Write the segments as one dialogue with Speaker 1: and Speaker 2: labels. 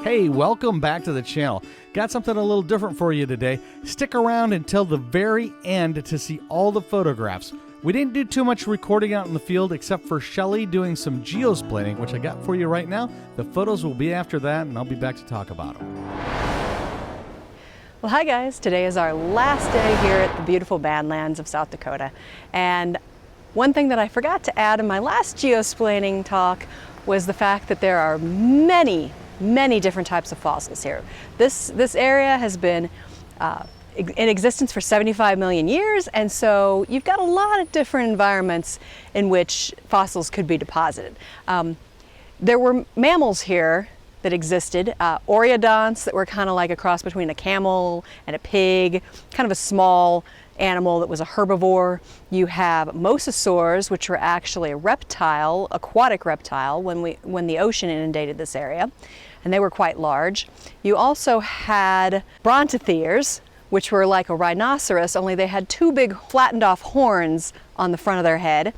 Speaker 1: Hey, welcome back to the channel. Got something a little different for you today. Stick around until the very end to see all the photographs. We didn't do too much recording out in the field except for Shelley doing some geosplaining, which I got for you right now. The photos will be after that, and I'll be back to talk about them.
Speaker 2: Well, hi guys. Today is our last day here at the beautiful Badlands of South Dakota. And one thing that I forgot to add in my last geosplaining talk was the fact that there are many different types of fossils here. This area has been in existence for 75 million years, and so you've got a lot of different environments in which fossils could be deposited. There were mammals here that existed, oreodonts that were kind of like a cross between a camel and a pig, kind of a small animal that was a herbivore. You have mosasaurs, which were actually a reptile, aquatic reptile, when the ocean inundated this area, and they were quite large. You also had brontotheres, which were like a rhinoceros, only they had two big flattened off horns on the front of their head.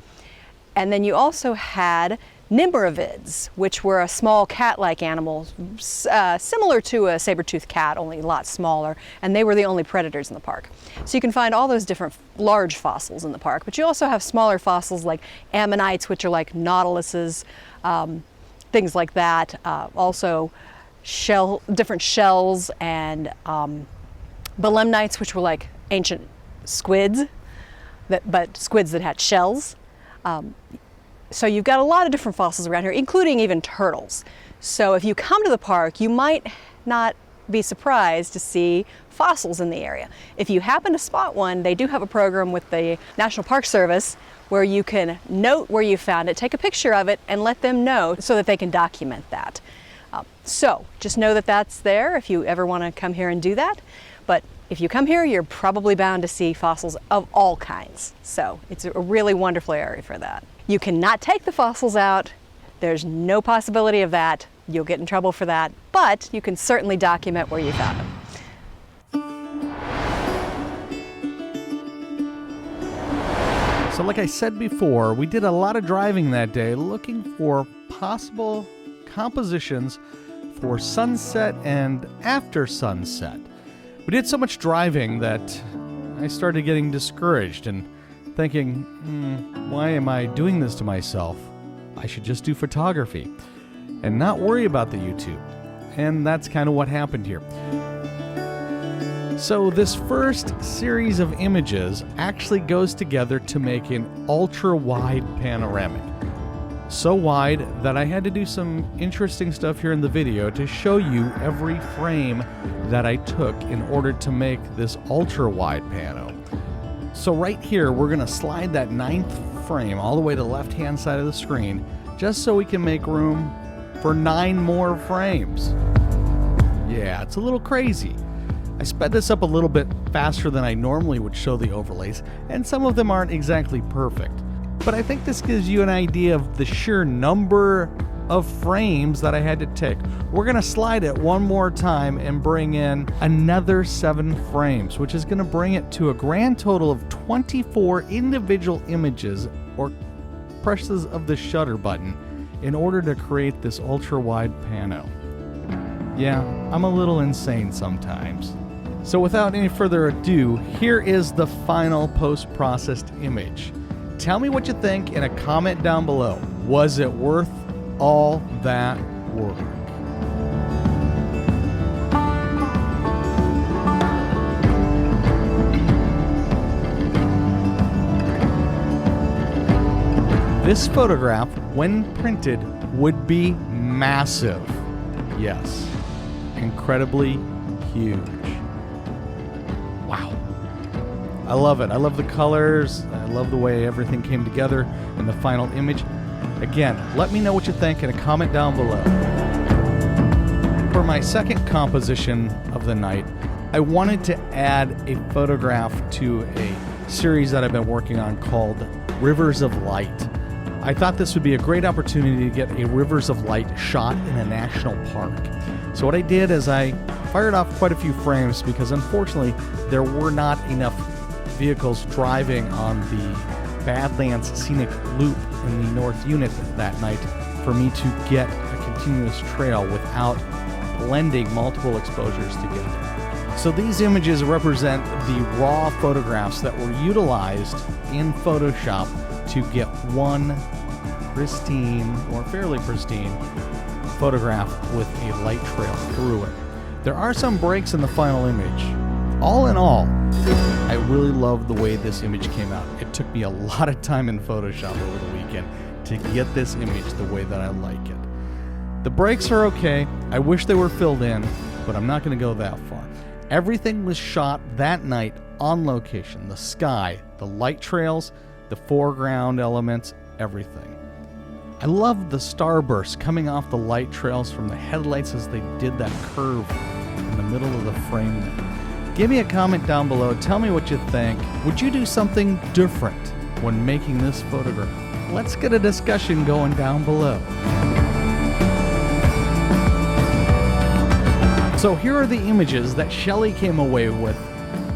Speaker 2: And then you also had nimbravids, which were a small cat-like animal, similar to a saber-toothed cat, only a lot smaller, and they were the only predators in the park. So you can find all those different large fossils in the park, but you also have smaller fossils like ammonites, which are like nautiluses, things like that. Also different shells, and belemnites, which were like ancient squids, but squids that had shells. So you've got a lot of different fossils around here, including even turtles. So if you come to the park, you might not be surprised to see fossils in the area. If you happen to spot one, they do have a program with the National Park Service where you can note where you found it, take a picture of it, and let them know so that they can document that. So just know that that's there if you ever want to come here and do that. But if you come here, you're probably bound to see fossils of all kinds. So it's a really wonderful area for that. You cannot take the fossils out. There's no possibility of that. You'll get in trouble for that, but you can certainly document where you found them.
Speaker 1: So like I said before, we did a lot of driving that day looking for possible compositions for sunset and after sunset. We did so much driving that I started getting discouraged and thinking, why am I doing this to myself? I should just do photography and not worry about the YouTube. And that's kind of what happened here. So this first series of images actually goes together to make an ultra-wide panoramic. So wide that I had to do some interesting stuff here in the video to show you every frame that I took in order to make this ultra-wide pano. So right here, we're going to slide that 9th frame all the way to the left-hand side of the screen, just so we can make room for 9 more frames. Yeah, it's a little crazy. I sped this up a little bit faster than I normally would show the overlays, and some of them aren't exactly perfect. But I think this gives you an idea of the sheer number of frames that I had to take. We're going to slide it one more time and bring in another 7 frames, which is going to bring it to a grand total of 24 individual images or presses of the shutter button in order to create this ultra-wide pano. Yeah, I'm a little insane sometimes. So without any further ado, here is the final post-processed image. Tell me what you think in a comment down below. Was it worth all that work? This photograph, when printed, would be massive. Yes, incredibly huge. Wow. I love it. I love the colors. I love the way everything came together in the final image. Again, let me know what you think in a comment down below. For my second composition of the night, I wanted to add a photograph to a series that I've been working on called Rivers of Light. I thought this would be a great opportunity to get a Rivers of Light shot in a national park. So what I did is I fired off quite a few frames because unfortunately there were not enough vehicles driving on the Badlands Scenic Loop in the North Unit that night for me to get a continuous trail without blending multiple exposures together. So these images represent the raw photographs that were utilized in Photoshop to get one pristine, or fairly pristine, photograph with a light trail through it. There are some breaks in the final image. All in all, I really love the way this image came out. It took me a lot of time in Photoshop over the weekend to get this image the way that I like it. The breaks are okay. I wish they were filled in, but I'm not going to go that far. Everything was shot that night on location. The sky, the light trails, the foreground elements, everything. I love the starburst coming off the light trails from the headlights as they did that curve in the middle of the frame there. Give me a comment down below. Tell me what you think. Would you do something different when making this photograph? Let's get a discussion going down below. So here are the images that Shelley came away with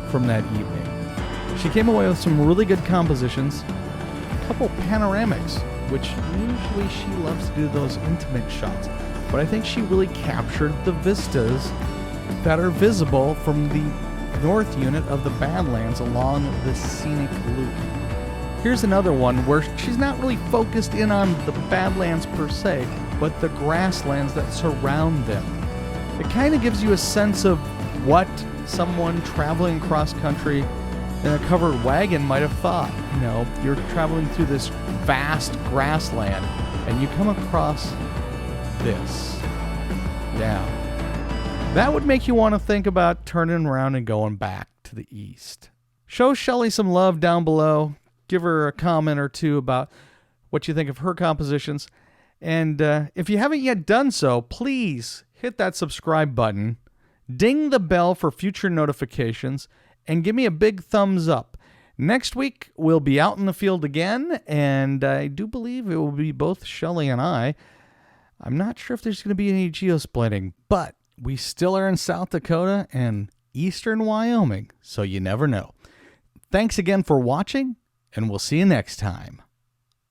Speaker 1: from that evening. She came away with some really good compositions, a couple panoramics, which usually she loves to do those intimate shots, but I think she really captured the vistas that are visible from the north unit of the Badlands along the scenic loop. Here's another one where she's not really focused in on the Badlands per se, but the grasslands that surround them. It kind of gives you a sense of what someone traveling cross country in a covered wagon might have thought. You know, you're traveling through this vast grassland and you come across this. Yeah. That would make you want to think about turning around and going back to the east. Show Shelley some love down below. Give her a comment or two about what you think of her compositions. And if you haven't yet done so, please hit that subscribe button, ding the bell for future notifications, and give me a big thumbs up. Next week, we'll be out in the field again, and I do believe it will be both Shelley and I. I'm not sure if there's going to be any geosplaining, but we still are in South Dakota and eastern Wyoming, so you never know. Thanks again for watching, and we'll see you next time.